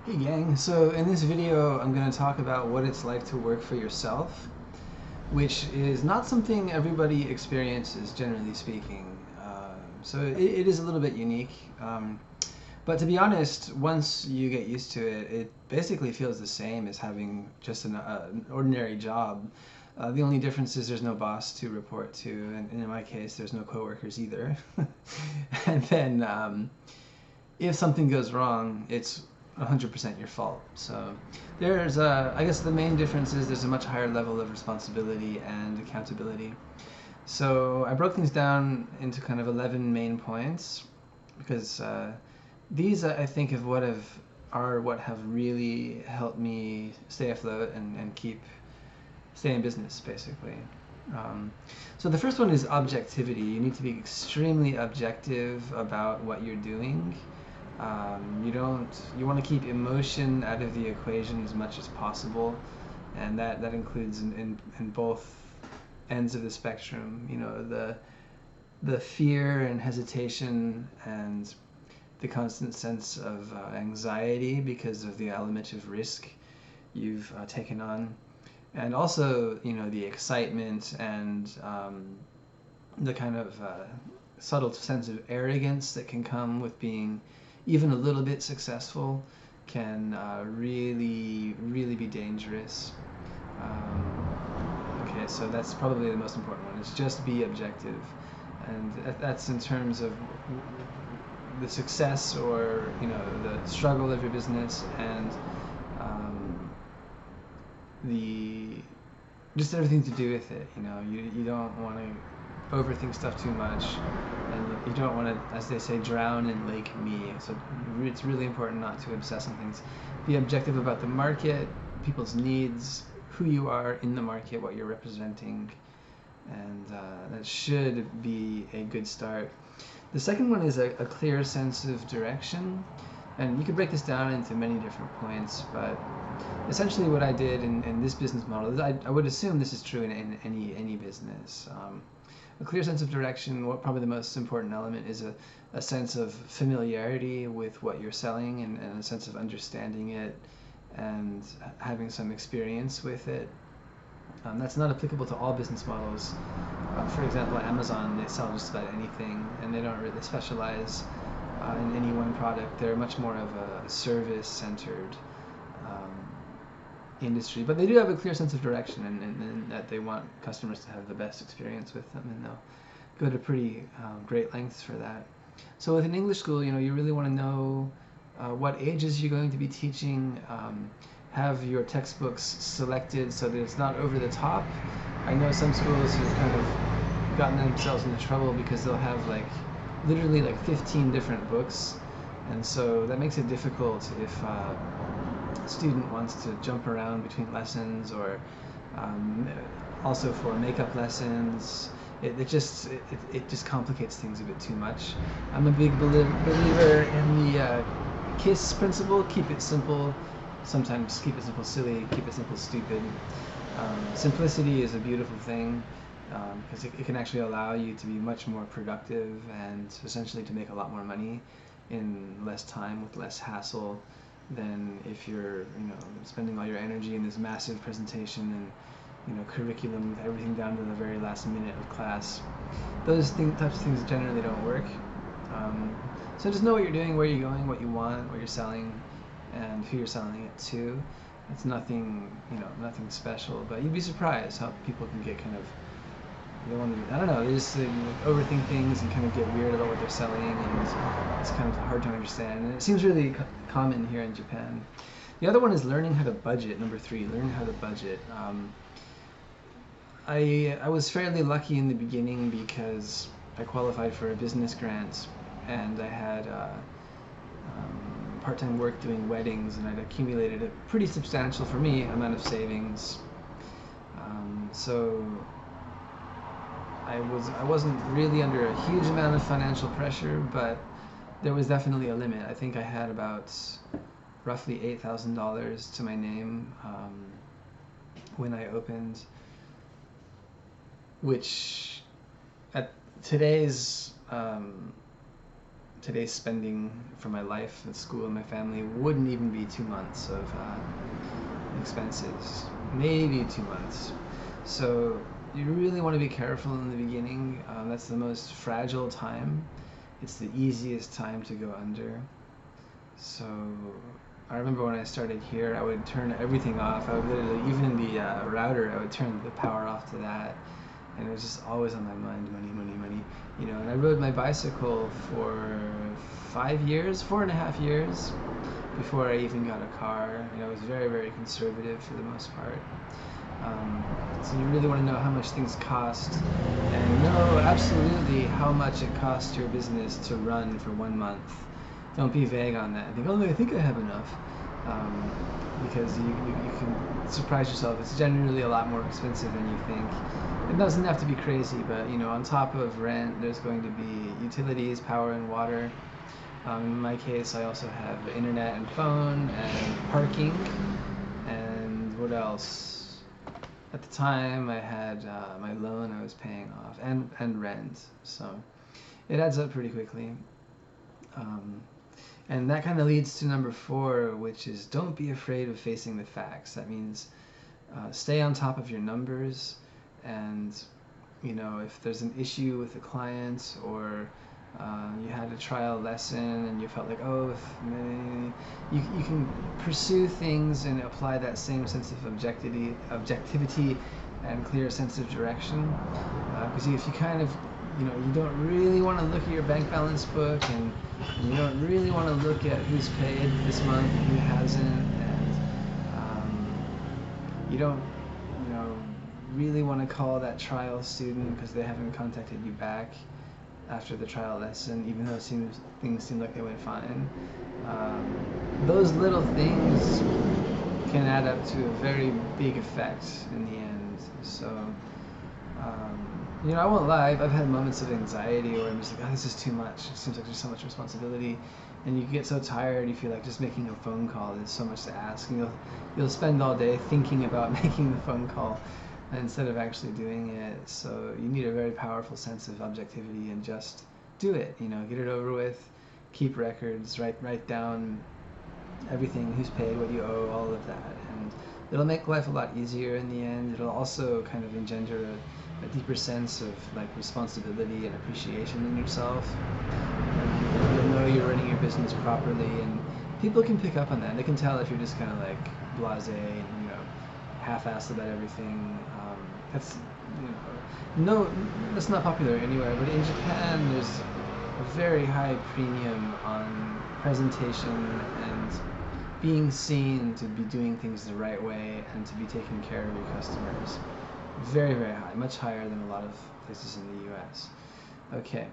Hey gang, so in this video I'm going to talk about what it's like to work for yourself, which is not something everybody experiences, generally speaking. So it is a little bit unique. But to be honest, once you get used to it, it basically feels the same as having just an ordinary job. The only difference is there's no boss to report to, and in my case, there's no coworkers either. And then if something goes wrong, it's 100% your fault. So there's, I guess the main difference is there's a much higher level of responsibility and accountability. So I broke things down into kind of 11 main points because these I think of what have really helped me stay afloat and stay in business basically. Um, so the first one is objectivity. You need to be extremely objective about what you're doing. You want to keep emotion out of the equation as much as possible, and that includes in both ends of the spectrum. You know, the fear and hesitation and the constant sense of anxiety because of the element of risk you've taken on, and also the excitement and the kind of subtle sense of arrogance that can come with being even a little bit successful can really be dangerous. Okay, so that's probably the most important one, is just be objective. And that's in terms of the success or the struggle of your business, and the just everything to do with it. You don't want to overthink stuff too much, and you don't want to, as they say, drown in Lake Me. So it's really important not to obsess on things. Be objective about the market, people's needs, who you are in the market, what you're representing, and that should be a good start. The second one is a clear sense of direction, and you could break this down into many different points, but essentially what I did in this business model is I would assume this is true in any business. A clear sense of direction. What probably the most important element is a sense of familiarity with what you're selling, and a sense of understanding it and having some experience with it. That's not applicable to all business models. For example, Amazon, they sell just about anything, and they don't really specialize in any one product. They're much more of a service-centered industry, but they do have a clear sense of direction, and that they want customers to have the best experience with them, and they'll go to pretty great lengths for that. So with an English school, you really want to know what ages you're going to be teaching. Have your textbooks selected so that it's not over the top. I know some schools have kind of gotten themselves into trouble because they'll have literally 15 different books, and so that makes it difficult if a student wants to jump around between lessons, or also for makeup lessons. It just complicates things a bit too much. I'm a big believer in the KISS principle: keep it simple. Sometimes keep it simple silly, keep it simple stupid. Simplicity is a beautiful thing, because it can actually allow you to be much more productive and essentially to make a lot more money in less time with less hassle than if you're spending all your energy in this massive presentation and curriculum with everything down to the very last minute of class. Those types of things generally don't work. So just know what you're doing, where you're going, what you want, what you're selling, and who you're selling it to. It's nothing special, but you'd be surprised how people can get kind of, they want to, I don't know, they just overthink things and kind of get weird about what they're selling, and it's kind of hard to understand. And it seems really common here in Japan. The other one is learning how to budget. Number 3, learn how to budget. I was fairly lucky in the beginning because I qualified for a business grant, and I had part-time work doing weddings, and I'd accumulated a pretty substantial, for me, amount of savings. So I wasn't really under a huge amount of financial pressure, but there was definitely a limit. I think I had about roughly $8,000 to my name when I opened, which at today's today's spending for my life at school and my family wouldn't even be 2 months of expenses, maybe 2 months. So you really want to be careful in the beginning. That's the most fragile time. It's the easiest time to go under. So I remember when I started here, I would turn everything off. I would literally, even in the router, I would turn the power off to that. And it was just always on my mind, money, money, money. You know, and I rode my bicycle for 5 years, 4.5 years, before I even got a car. You know, I was very, very conservative for the most part. So you really want to know how much things cost, and know absolutely how much it costs your business to run for 1 month. Don't be vague on that. Think, oh, I think I have enough. Because you can surprise yourself. It's generally a lot more expensive than you think. It doesn't have to be crazy, but you know, on top of rent, there's going to be utilities, power and water. In my case, I also have internet and phone and parking, and what else? At the time, I had my loan I was paying off, and rent, so it adds up pretty quickly. And that kind of leads to number 4, which is don't be afraid of facing the facts. That means stay on top of your numbers, and you know, if there's an issue with a client, or you had a trial lesson and you felt like, oh, if you can pursue things and apply that same sense of objectivity and clear sense of direction. Because if you kind of, you know, you don't really want to look at your bank balance book, and you don't really want to look at who's paid this month and who hasn't, and you don't, you know, really want to call that trial student because they haven't contacted you back after the trial lesson, even though things seem like they went fine. Those little things can add up to a very big effect in the end. So, you know, I won't lie, I've had moments of anxiety where I'm just like, oh, this is too much. It seems like there's so much responsibility, and you get so tired, you feel like just making a phone call is so much to ask, and you'll spend all day thinking about making the phone call instead of actually doing it. So you need a very powerful sense of objectivity and just do it, you know, get it over with, keep records, write down everything, who's paid, what you owe, all of that, and it'll make life a lot easier in the end. It'll also kind of engender a deeper sense of like responsibility and appreciation in yourself. And you'll know you're running your business properly, and people can pick up on that. They can tell if you're just kind of like blasé and, you know, half-assed about everything. That's, you know, no, that's not popular anywhere, but in Japan there's a very high premium on presentation and being seen to be doing things the right way and to be taking care of your customers. Very, very high, much higher than a lot of places in the US. Okay.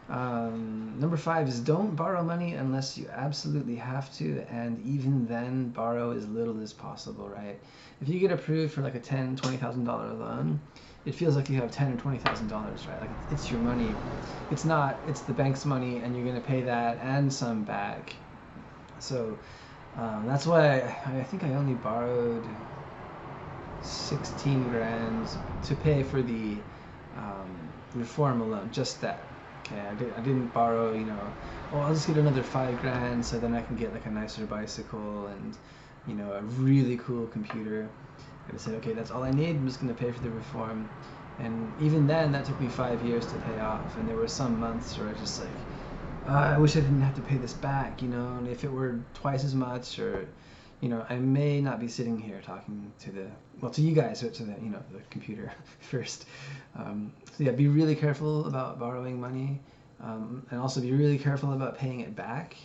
Number 5 is don't borrow money unless you absolutely have to, and even then borrow as little as possible, right? If you get approved for like a $10,000, $20,000 loan, it feels like you have $10,000 or $20,000, right? Like it's your money. It's not, it's the bank's money, and you're going to pay that and some back. So that's why I think I only borrowed 16 grand to pay for the reform alone, just that. Okay, I didn't borrow, you know, oh, I'll just get another 5 grand so then I can get like a nicer bicycle and, you know, a really cool computer. I said, okay, that's all I need, I'm just going to pay for the reform. And even then, that took me 5 years to pay off, and there were some months where I was just like, I wish I didn't have to pay this back, you know, and if it were twice as much, or, you know, I may not be sitting here talking to you guys, or to the, you know, the computer first. So yeah, be really careful about borrowing money, and also be really careful about paying it back.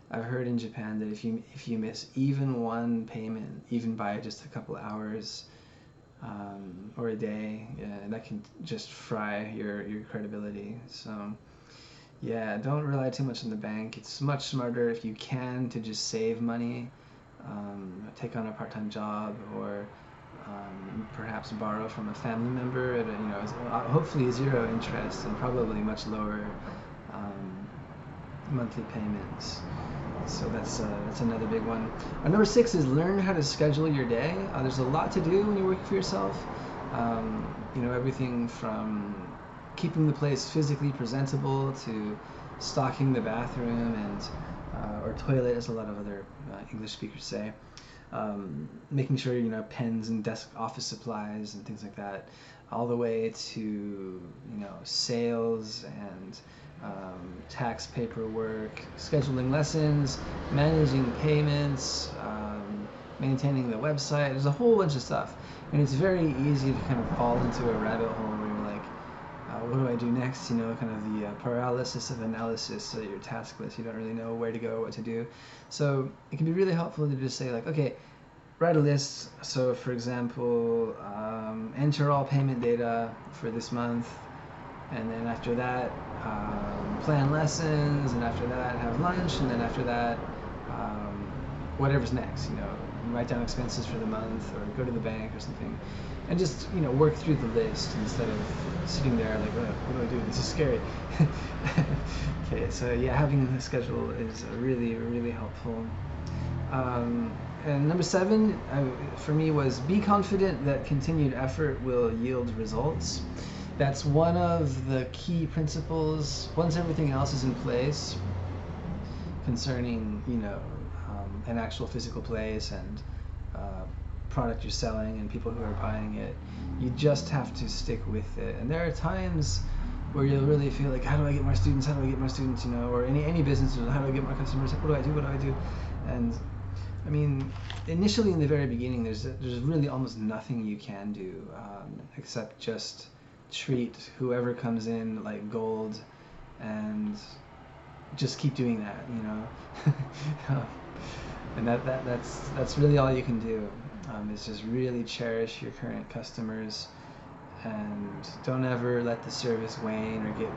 I've heard in Japan that if you miss even one payment, even by just a couple hours or a day, that can just fry your credibility. So yeah, don't rely too much on the bank. It's much smarter if you can to just save money, take on a part-time job, or perhaps borrow from a family member at a, you know, hopefully 0 interest and probably much lower monthly payments. So that's another big one. Number 6 is learn how to schedule your day. There's a lot to do when you're working for yourself. You know, everything from keeping the place physically presentable to stocking the bathroom and or toilet, as a lot of other English speakers say. Making sure pens and desk office supplies and things like that, all the way to sales and tax paperwork, scheduling lessons, managing payments, maintaining the website. There's a whole bunch of stuff, and it's very easy to kind of fall into a rabbit hole where you're like, what do I do next? Kind of the paralysis of analysis, so that you're taskless. You don't really know where to go, what to do. So it can be really helpful to just say like, okay, write a list. So for example, enter all payment data for this month, and then after that, plan lessons, and after that, have lunch, and then after that, whatever's next. Write down expenses for the month, or go to the bank or something, and just work through the list instead of sitting there like, what do I do? This is scary. Okay, so yeah, having a schedule is really, really helpful. And number 7 for me was be confident that continued effort will yield results. That's one of the key principles once everything else is in place concerning an actual physical place and product you're selling and people who are buying it. You just have to stick with it. And there are times where you'll really feel like, how do I get more students? How do I get more students? Or any business, how do I get more customers? What do I do? What do I do? And I mean, initially in the very beginning, there's really almost nothing you can do except just treat whoever comes in like gold, and just keep doing that, and that's really all you can do. Is just really cherish your current customers, and don't ever let the service wane or get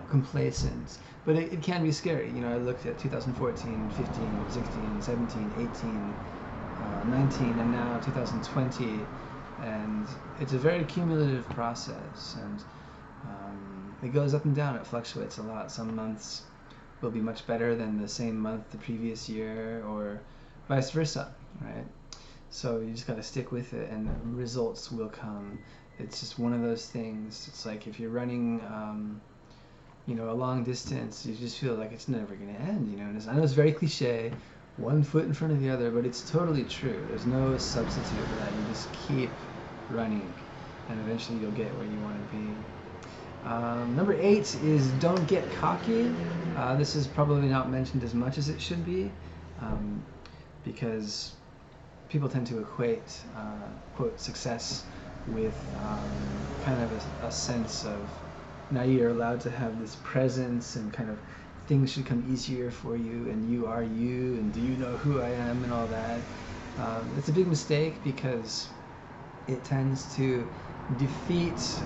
complacent. But it can be scary. I looked at 2014, 15, 16, 17, 18, 19, and now 2020, and it's a very cumulative process, and it goes up and down. It fluctuates a lot. Some months will be much better than the same month the previous year, or vice versa, right? So you just got to stick with it, and results will come. It's just one of those things. It's like if you're running a long distance, you just feel like it's never going to end, And I know it's very cliche, one foot in front of the other, but it's totally true. There's no substitute for that. You just keep running, and eventually you'll get where you want to be. Number 8 is don't get cocky. This is probably not mentioned as much as it should be, because people tend to equate, quote, success with kind of a sense of, now you're allowed to have this presence, and kind of things should come easier for you, and you are you, and do you know who I am, and all that. It's a big mistake, because it tends to defeat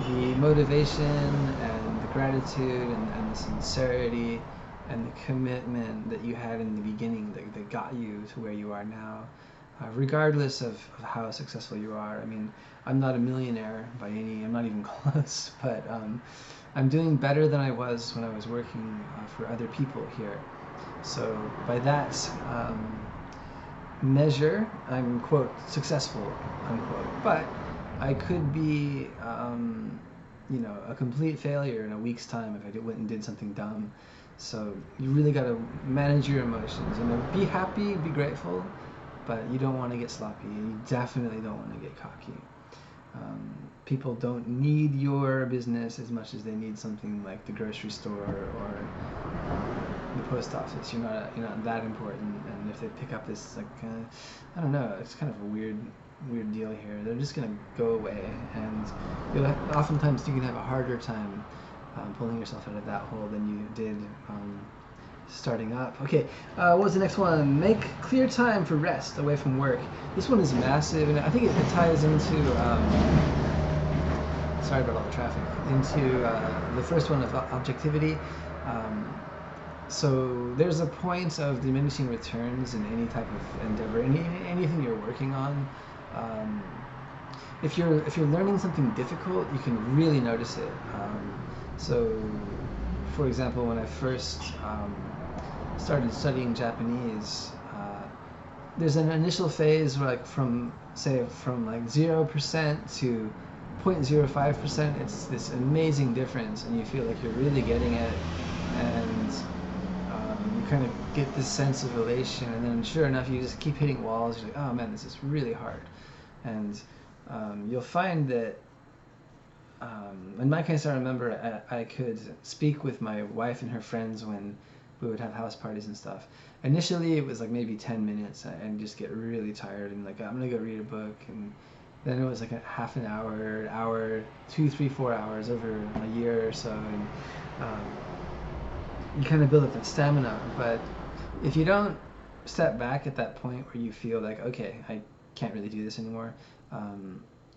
the motivation and the gratitude and the sincerity and the commitment that you had in the beginning that got you to where you are now, regardless of how successful you are. I mean, I'm not a millionaire by any, I'm not even close, but I'm doing better than I was when I was working for other people here. So by that measure, I'm, quote, successful, unquote. But I could be, a complete failure in a week's time if I went and did something dumb. So you really got to manage your emotions. Be happy, be grateful, but you don't want to get sloppy, and you definitely don't want to get cocky. People don't need your business as much as they need something like the grocery store or the post office. You're not that important, and if they pick up this, like, I don't know, it's kind of a weird deal here. They're just gonna go away, and oftentimes you can have a harder time pulling yourself out of that hole than you did starting up. Okay, what was the next one? Make clear time for rest away from work. This one is massive, and I think it ties into sorry about all the traffic, into the first one of objectivity. So there's a point of diminishing returns in any type of endeavor, anything you're working on. If you're learning something difficult, you can really notice it. So, for example, when I first started studying Japanese, there's an initial phase where, like, from 0% to 0.05%, it's this amazing difference, and you feel like you're really getting it, and you kind of get this sense of elation, and then sure enough, you just keep hitting walls. You're like, oh man, this is really hard, and you'll find that. In my case, I remember I could speak with my wife and her friends when we would have house parties and stuff. Initially, it was like maybe 10 minutes, and just get really tired and like, I'm gonna go read a book, and then it was like a half an hour, 2, 3, 4 hours over a year or so, and you kind of build up that stamina. But if you don't step back at that point where you feel like, okay, I can't really do this anymore,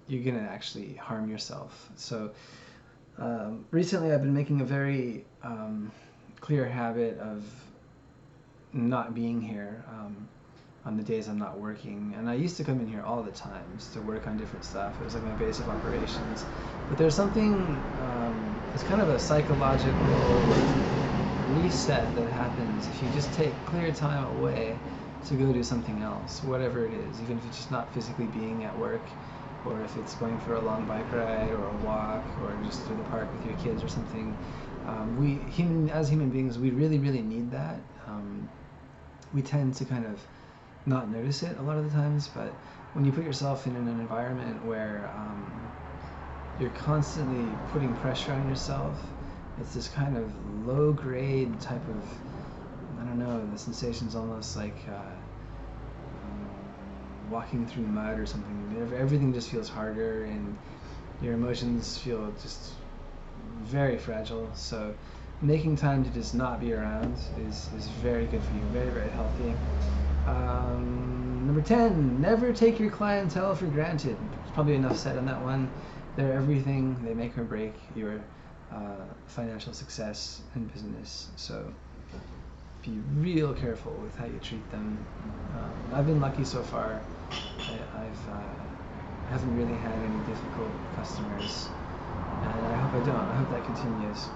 you're going to actually harm yourself. So recently I've been making a very clear habit of not being here on the days I'm not working. And I used to come in here all the time just to work on different stuff. It was like my base of operations. But there's something, it's kind of a psychological reset that happens if you just take clear time away to go do something else, whatever it is, even if it's just not physically being at work, or if it's going for a long bike ride or a walk or just through the park with your kids or something. As human beings, we really, really need that. We tend to kind of not notice it a lot of the times, but when you put yourself in an environment where you're constantly putting pressure on yourself, it's this kind of low-grade type of, I don't know, the sensation's almost like walking through mud or something. Everything just feels harder, and your emotions feel just very fragile. So making time to just not be around is very good for you, very, very healthy. Number 10, never take your clientele for granted. There's probably enough said on that one. They're everything. They make or break your financial success in business. So be real careful with how you treat them. I've been lucky so far. I haven't really had any difficult customers, and I hope I don't. I hope that continues.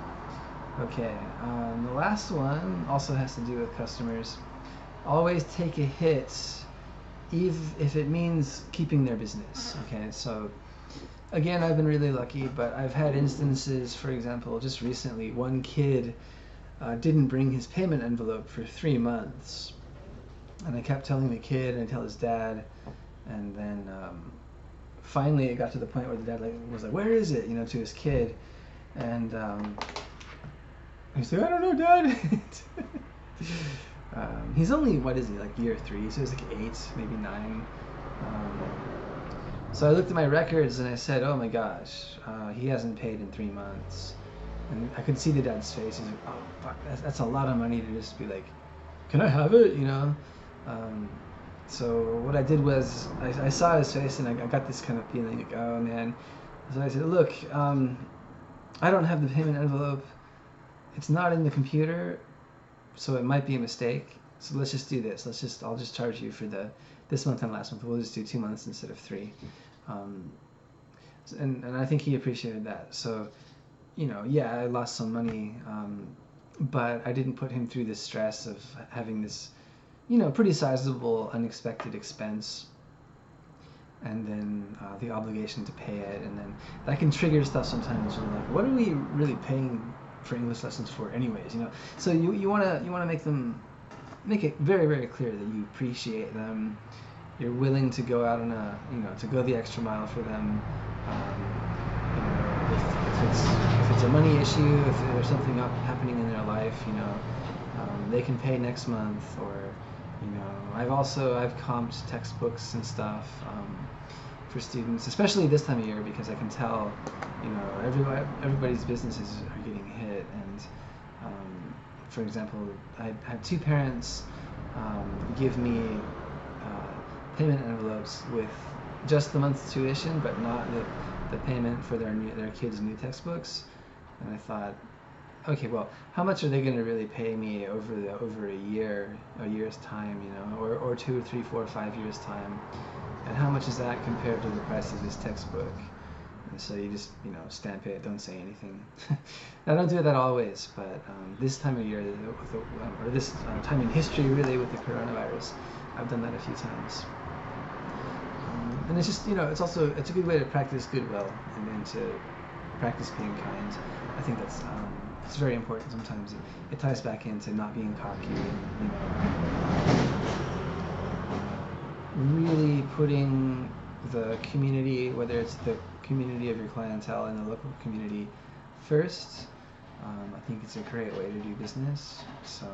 Okay, the last one also has to do with customers. Always take a hit, even if it means keeping their business. Okay, so again, I've been really lucky, but I've had instances, for example, just recently, one kid didn't bring his payment envelope for 3 months, and I kept telling the kid and tell his dad, and then finally it got to the point where the dad was like, "Where is it?" to his kid, and he's like, "I don't know, Dad." He's only, what is he, like year 3, so he's like 8, maybe 9. So I looked at my records and I said, "Oh my gosh, he hasn't paid in 3 months." And I could see the dad's face. He's like, "Oh fuck, that's a lot of money to just be like, can I have it?" So what I did was I saw his face, and I got this kind of feeling like, oh man. So I said, "Look, I don't have the payment envelope. It's not in the computer, so it might be a mistake. So let's just do this. I'll just charge you for this month and last month. We'll just do 2 months instead of 3." And I think he appreciated that. So, yeah, I lost some money, but I didn't put him through the stress of having this, pretty sizable unexpected expense, and then the obligation to pay it, and then that can trigger stuff sometimes. You're like, what are we really paying for English lessons for anyways? So you want to make it very, very clear that you appreciate them. You're willing to go out on to go the extra mile for them. If it's a money issue, if there's something happening in their life, they can pay next month, or I've comped textbooks and stuff for students, especially this time of year, because I can tell, everybody's businesses are getting hit. And for example, I had 2 parents give me payment envelopes with just the month's tuition, but not the payment for their kids' new textbooks. And I thought, okay, well, how much are they going to really pay me over a year's time, or 2, 3, 4, 5 years time, and how much is that compared to the price of this textbook? And so you just stamp it, don't say anything. I don't do that always, but this time of year, or this time in history, really, with the coronavirus, I've done that a few times. And it's just, it's also, it's a good way to practice goodwill and to practice being kind. I think that's it's very important. Sometimes it ties back into not being cocky and really putting the community, whether it's the community of your clientele and the local community, first. I think it's a great way to do business. So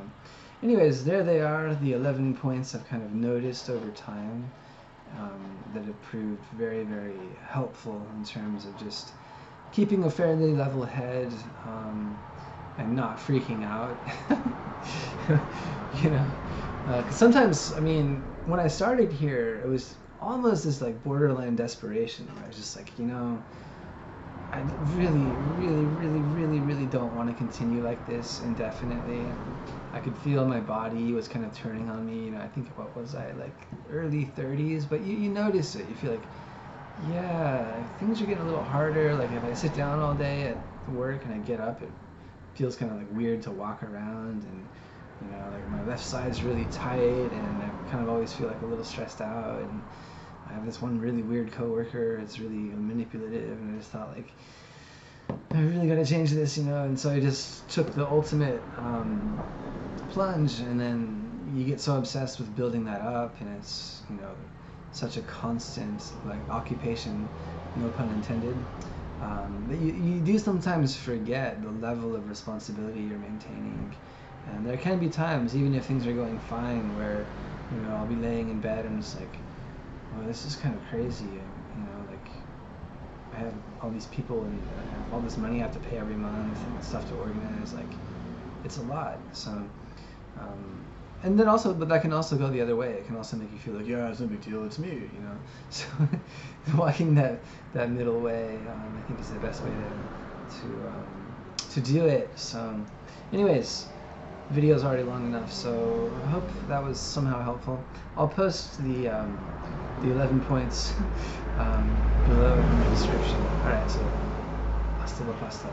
anyways, there they are, the 11 points I've kind of noticed over time that have proved very, very helpful in terms of just keeping a fairly level head and not freaking out. 'Cause sometimes, when I started here, it was almost this like borderline desperation where I was just like, I really, really, really, really, really don't want to continue like this indefinitely. I could feel my body was kind of turning on me. I think, what was I, like early 30s? But you notice it. You feel like, yeah, things are getting a little harder. Like if I sit down all day at work and I get up, it feels kind of like weird to walk around. And, like my left side's really tight and I kind of always feel like a little stressed out. And I have this one really weird coworker. It's really manipulative, and I just thought, like, I really got to change this, And so I just took the ultimate plunge, and then you get so obsessed with building that up, and it's, such a constant like occupation, no pun intended, that you do sometimes forget the level of responsibility you're maintaining. And there can be times, even if things are going fine, where I'll be laying in bed and it's like, well, this is kind of crazy. Like I have all these people and I have all this money I have to pay every month and stuff to organize. Like it's a lot. So, and then also, but that can also go the other way. It can also make you feel like, yeah, it's no big deal. It's me. So walking that middle way, I think is the best way to do it. So, anyways. Video's already long enough, so I hope that was somehow helpful. I'll post the 11 points below in the description. Alright, so hasta la pasta.